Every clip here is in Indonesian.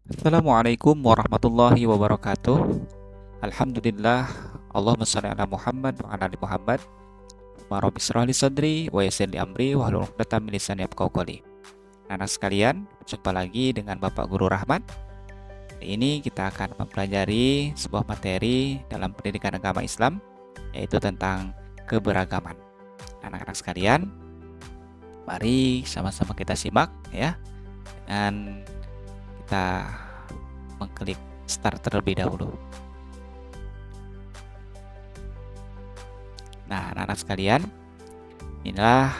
Assalamualaikum warahmatullahi wabarakatuh. Alhamdulillah. Allahumma shalli ala Muhammad wa ala ali Muhammad. Ma rabbi shrah li sadri wa yassir li amri wahlul 'uqdatam min lisani yafqahu qawli. Anak sekalian, jumpa lagi dengan Bapak Guru Rahmat. Hari ini kita akan mempelajari sebuah materi dalam pendidikan agama Islam, yaitu tentang keberagaman. Anak-anak sekalian, mari sama-sama kita simak ya, dan kita mengklik start terlebih dahulu. Nah, anak-anak sekalian, inilah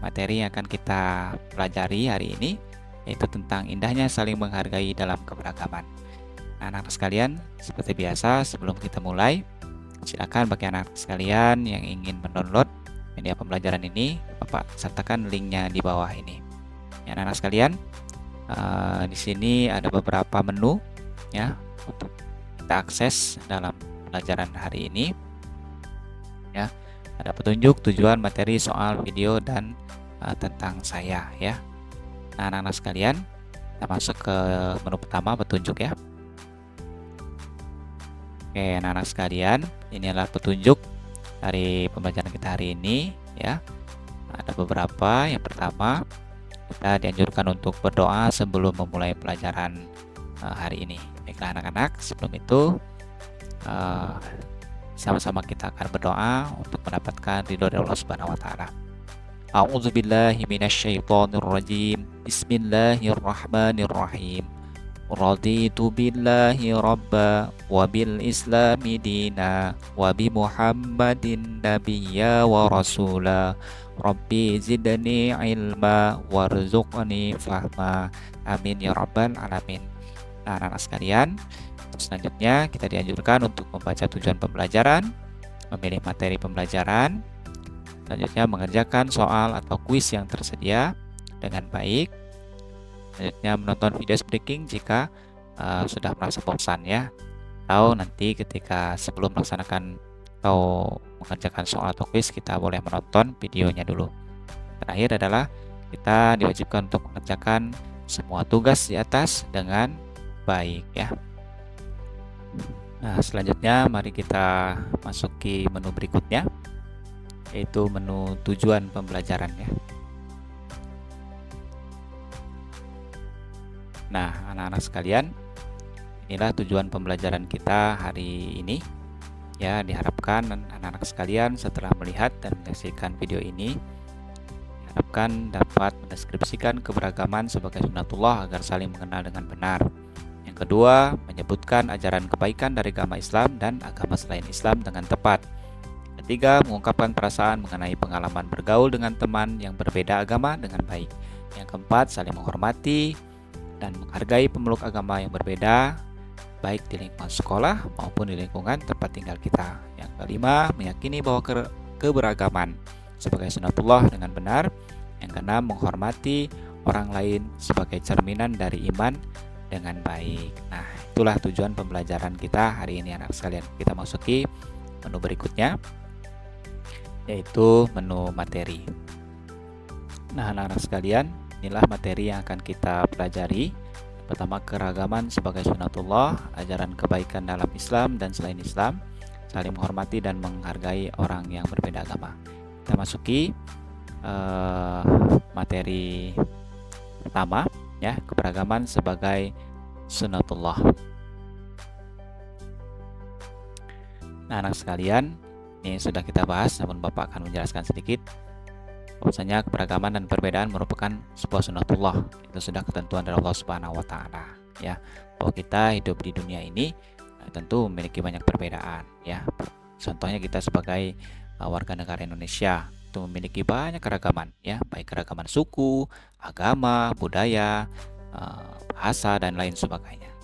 materi yang akan kita pelajari hari ini, yaitu tentang indahnya saling menghargai dalam keberagaman. Nah, anak-anak sekalian, seperti biasa sebelum kita mulai, silakan bagi anak-anak sekalian yang ingin mendownload media pembelajaran ini, Bapak sertakan linknya di bawah ini. Ya, anak-anak sekalian, di sini ada beberapa menu ya untuk kita akses dalam pelajaran hari ini. Ya, ada petunjuk, tujuan, materi, soal, video, dan tentang saya ya. Nah, anak-anak sekalian, kita masuk ke menu pertama, petunjuk ya. Oke, anak-anak sekalian, ini adalah petunjuk dari pembelajaran kita hari ini ya. Ada beberapa. Yang pertama, kita dianjurkan untuk berdoa sebelum memulai pelajaran hari ini. Baiklah anak-anak, sebelum itu sama-sama kita akan berdoa untuk mendapatkan ridho dari Allah Subhanahu wa taala. A'udzubillahi minasyaitonirrajim. Bismillahirrahmanirrahim. Raditu billahi rabba wa bil islami dina wa bi Muhammadin nabiyya wa rasula. Rabbi zidni ilma warzuqni fahma. Amin ya rabbal alamin. Nah, anak-anak sekalian, selanjutnya kita dianjurkan untuk membaca tujuan pembelajaran, memilih materi pembelajaran, selanjutnya mengerjakan soal atau kuis yang tersedia dengan baik, selanjutnya menonton video breaking jika sudah merasa bosan ya, atau nanti ketika sebelum melaksanakan atau mengerjakan soal atau kuis kita boleh menonton videonya dulu. Terakhir adalah kita diwajibkan untuk mengerjakan semua tugas di atas dengan baik ya. Nah, selanjutnya mari kita masuki menu berikutnya, yaitu menu tujuan pembelajaran ya. Nah, anak-anak sekalian, inilah tujuan pembelajaran kita hari ini. Ya, diharapkan anak-anak sekalian setelah melihat dan menyaksikan video ini, diharapkan dapat mendeskripsikan keberagaman sebagai sunatullah agar saling mengenal dengan benar. Yang kedua, menyebutkan ajaran kebaikan dari agama Islam dan agama selain Islam dengan tepat. Ketiga, mengungkapkan perasaan mengenai pengalaman bergaul dengan teman yang berbeda agama dengan baik. Yang keempat, saling menghormati dan menghargai pemeluk agama yang berbeda, baik di lingkungan sekolah maupun di lingkungan tempat tinggal kita. Yang kelima, meyakini bahwa keberagaman sebagai sunatullah dengan benar. Yang keenam, menghormati orang lain sebagai cerminan dari iman dengan baik. Nah, itulah tujuan pembelajaran kita hari ini anak sekalian. Kita masuki menu berikutnya, yaitu menu materi. Nah, anak-anak sekalian, inilah materi yang akan kita pelajari. Pertama, keragaman sebagai sunatullah, ajaran kebaikan dalam Islam dan selain Islam, saling menghormati dan menghargai orang yang berbeda agama. Kita masuki materi pertama ya, keberagaman sebagai sunatullah. Nah, anak sekalian, ini sudah kita bahas, namun Bapak akan menjelaskan sedikit. Bahwasanya keberagaman dan perbedaan merupakan sebuah sunatullah. Itu sudah ketentuan dari Allah Subhanahu wa taala ya. Bahwa kita hidup di dunia ini tentu memiliki banyak perbedaan ya. Contohnya kita sebagai warga negara Indonesia itu memiliki banyak keragaman ya, baik keragaman suku, agama, budaya, bahasa dan lain sebagainya.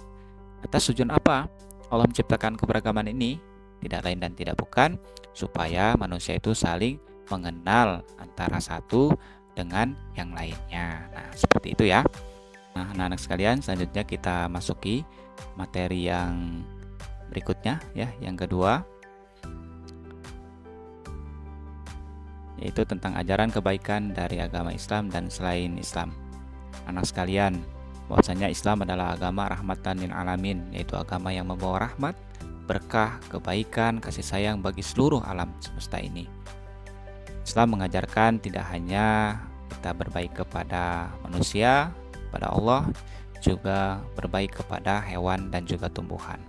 Atas tujuan apa Allah menciptakan keberagaman ini? Tidak lain dan tidak bukan supaya manusia itu saling mengenal antara satu dengan yang lainnya. Nah, seperti itu ya. Nah, anak-anak sekalian, selanjutnya kita masuki materi yang berikutnya ya, yang kedua, yaitu tentang ajaran kebaikan dari agama Islam dan selain Islam. Anak sekalian, bahwasanya Islam adalah agama rahmatan lil alamin, yaitu agama yang membawa rahmat, berkah, kebaikan, kasih sayang bagi seluruh alam semesta ini. Islam mengajarkan tidak hanya kita berbaik kepada manusia, kepada Allah, juga berbaik kepada hewan dan juga tumbuhan.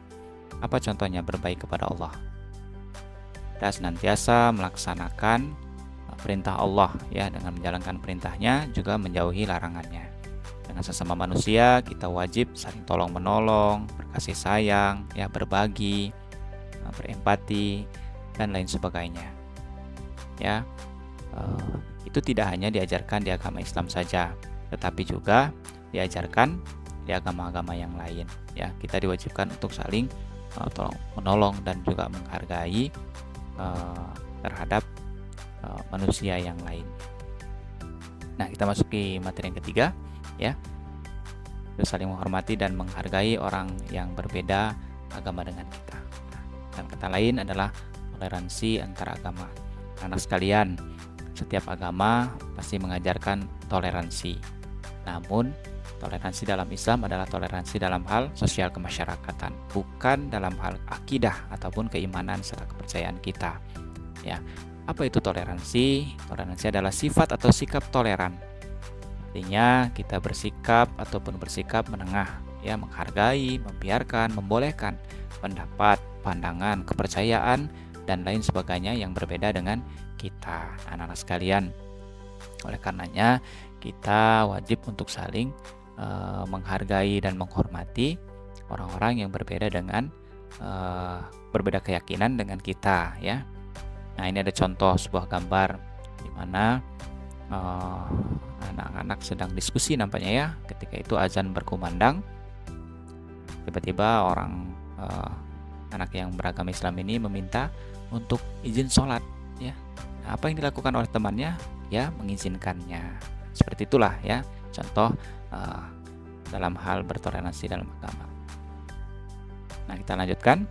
Apa contohnya berbaik kepada Allah? Kita senantiasa melaksanakan perintah Allah ya, dengan menjalankan perintahnya juga menjauhi larangannya. Dengan sesama manusia kita wajib saling tolong menolong, berkasih sayang, ya, berbagi, berempati dan lain sebagainya. Ya, itu tidak hanya diajarkan di agama Islam saja, tetapi juga diajarkan di agama-agama yang lain. Ya, kita diwajibkan untuk saling tolong menolong dan juga menghargai terhadap manusia yang lain. Nah, kita masuki materi yang ketiga, ya, saling menghormati dan menghargai orang yang berbeda agama dengan kita. Dan kata lain adalah toleransi antar agama. Anak sekalian, setiap agama pasti mengajarkan toleransi. Namun, toleransi dalam Islam adalah toleransi dalam hal sosial kemasyarakatan, bukan dalam hal akidah ataupun keimanan serta kepercayaan kita. Ya, apa itu toleransi? Toleransi adalah sifat atau sikap toleran. Artinya kita bersikap ataupun bersikap menengah, ya, menghargai, membiarkan, membolehkan pendapat, pandangan, kepercayaan dan lain sebagainya yang berbeda dengan kita, anak-anak sekalian. Oleh karenanya kita wajib untuk saling menghargai dan menghormati orang-orang yang berbeda dengan berbeda keyakinan dengan kita, ya. Nah, ini ada contoh sebuah gambar di mana anak-anak sedang diskusi nampaknya, ya. Ketika itu azan berkumandang, tiba-tiba orang anak yang beragama Islam ini meminta untuk izin sholat, ya. Nah, apa yang dilakukan oleh temannya? Ya, mengizinkannya. Seperti itulah, ya, contoh dalam hal bertoleransi dalam agama. Nah, kita lanjutkan.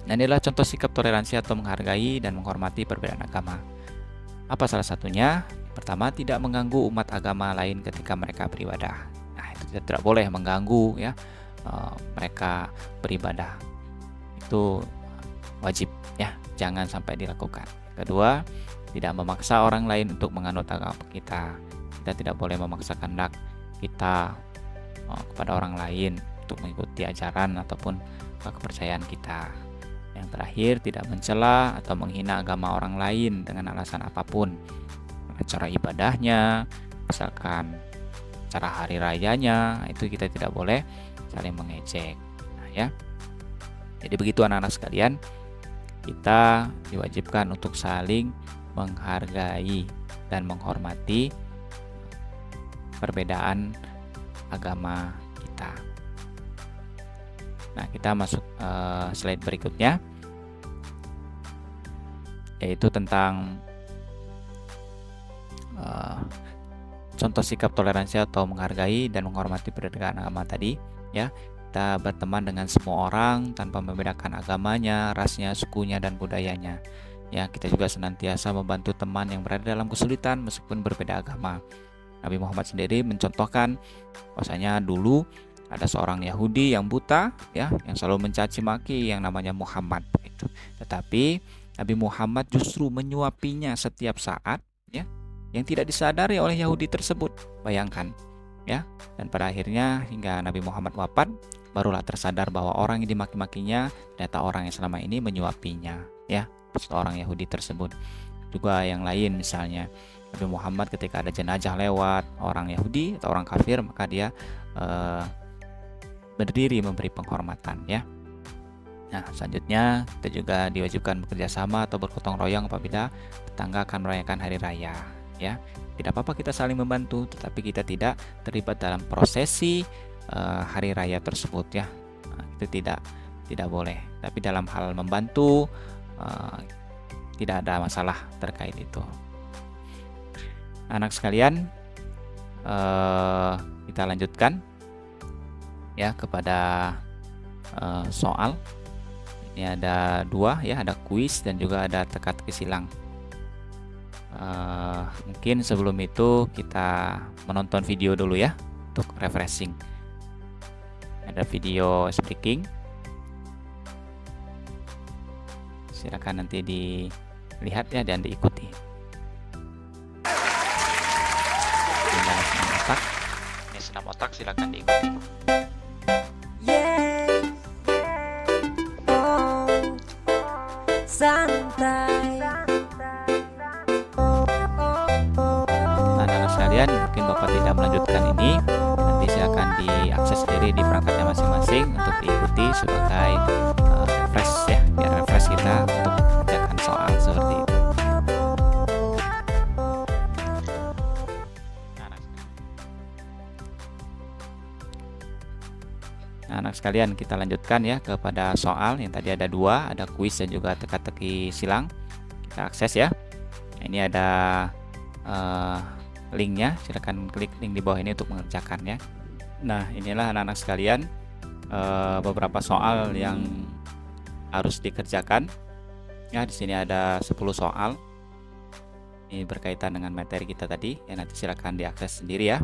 Nah, inilah contoh sikap toleransi atau menghargai dan menghormati perbedaan agama. Apa salah satunya? Pertama, tidak mengganggu umat agama lain ketika mereka beribadah. Nah, itu tidak boleh mengganggu, ya, mereka beribadah. Itu wajib, ya, jangan sampai dilakukan. Kedua, tidak memaksa orang lain untuk menganut agama kita. Kita tidak boleh memaksa kehendak kita kepada orang lain untuk mengikuti ajaran ataupun kepercayaan kita. Yang terakhir, tidak mencela atau menghina agama orang lain dengan alasan apapun. Cara ibadahnya, misalkan cara hari rayanya, itu kita tidak boleh saling mengejek. Nah, ya. Jadi begitu anak-anak sekalian, kita diwajibkan untuk saling menghargai dan menghormati perbedaan agama kita. Nah, kita masuk slide berikutnya, yaitu tentang contoh sikap toleransi atau menghargai dan menghormati perbedaan agama tadi, ya. Kita berteman dengan semua orang tanpa membedakan agamanya, rasnya, sukunya dan budayanya. Ya, kita juga senantiasa membantu teman yang berada dalam kesulitan meskipun berbeda agama. Nabi Muhammad sendiri mencontohkan bahwasanya dulu ada seorang Yahudi yang buta, ya, yang selalu mencaci maki yang namanya Muhammad itu. Tetapi Nabi Muhammad justru menyuapinya setiap saat, ya, yang tidak disadari oleh Yahudi tersebut. Bayangkan, ya. Dan pada akhirnya hingga Nabi Muhammad wafat, barulah tersadar bahwa orang yang dimaki-makinya ternyata orang yang selama ini menyuapinya, ya, seorang Yahudi tersebut. Juga yang lain, misalnya Nabi Muhammad ketika ada jenazah lewat orang Yahudi atau orang kafir, maka dia berdiri memberi penghormatan, ya. Nah, selanjutnya kita juga diwajibkan bekerja sama atau bergotong royong apabila tetangga akan merayakan hari raya, ya. Tidak apa-apa kita saling membantu, tetapi kita tidak terlibat dalam prosesi hari raya tersebut, ya. Nah, itu tidak boleh. Tapi dalam hal membantu tidak ada masalah terkait itu. Anak sekalian, kita lanjutkan, ya, kepada soal. Ini ada dua, ya, ada kuis dan juga ada teka-teki silang. Mungkin sebelum itu kita menonton video dulu, ya, untuk refreshing. ada video speaking. Silakan nanti dilihat ya dan diikuti. Tinggal senam otak. Ini senam otak, silakan diikuti. Santai. Anak-anak sekalian, mungkin Bapak tidak melanjutkan ini, nanti silakan diakses sendiri di perangkatnya masing-masing untuk diikuti sebagai refresh ya, biar refresh kita untuk mengerjakan soal seperti itu. Nah, anak sekalian, kita lanjutkan ya kepada soal yang tadi ada dua, ada kuis dan juga teka-teki silang. Kita akses ya. Nah, ini ada linknya, silakan klik link di bawah ini untuk mengerjakannya. Nah, inilah anak-anak sekalian beberapa soal yang harus dikerjakan. Ya, di sini ada 10 soal. Ini berkaitan dengan materi kita tadi. Ya, nanti silakan diakses sendiri ya.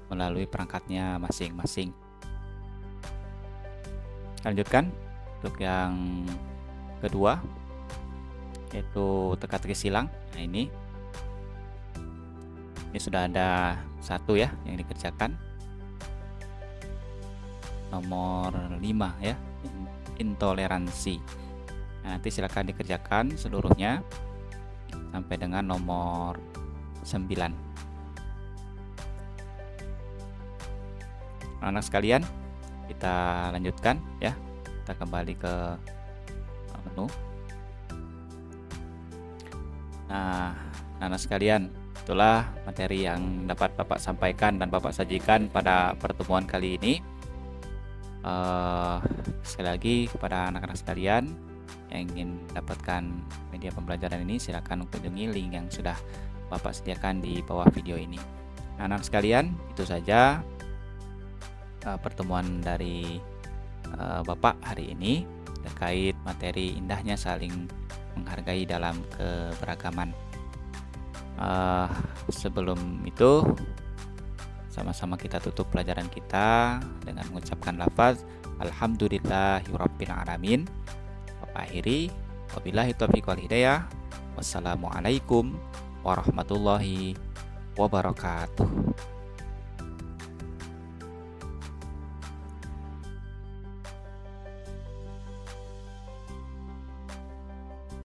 Melalui perangkatnya masing-masing. Lanjutkan untuk yang kedua, yaitu teka-teki silang. Nah, ini sudah ada satu ya yang dikerjakan, nomor 5 ya, intoleransi. Nah, nanti silakan dikerjakan seluruhnya sampai dengan nomor 9. Anak sekalian, kita lanjutkan ya. Kita kembali ke menu. Nah, anak sekalian, itulah materi yang dapat Bapak sampaikan dan Bapak sajikan pada pertemuan kali ini. Sekali lagi kepada anak-anak sekalian yang ingin mendapatkan media pembelajaran ini, silakan kunjungi link yang sudah Bapak sediakan di bawah video ini. Nah, anak sekalian, itu saja pertemuan dari Bapak hari ini terkait materi indahnya saling menghargai dalam keberagaman. Sebelum itu, sama-sama kita tutup pelajaran kita dengan mengucapkan lafaz Alhamdulillahirabbil alamin. Bapak akhiri, wabillahi taufiq wal hidayah. Wassalamualaikum warahmatullahi wabarakatuh.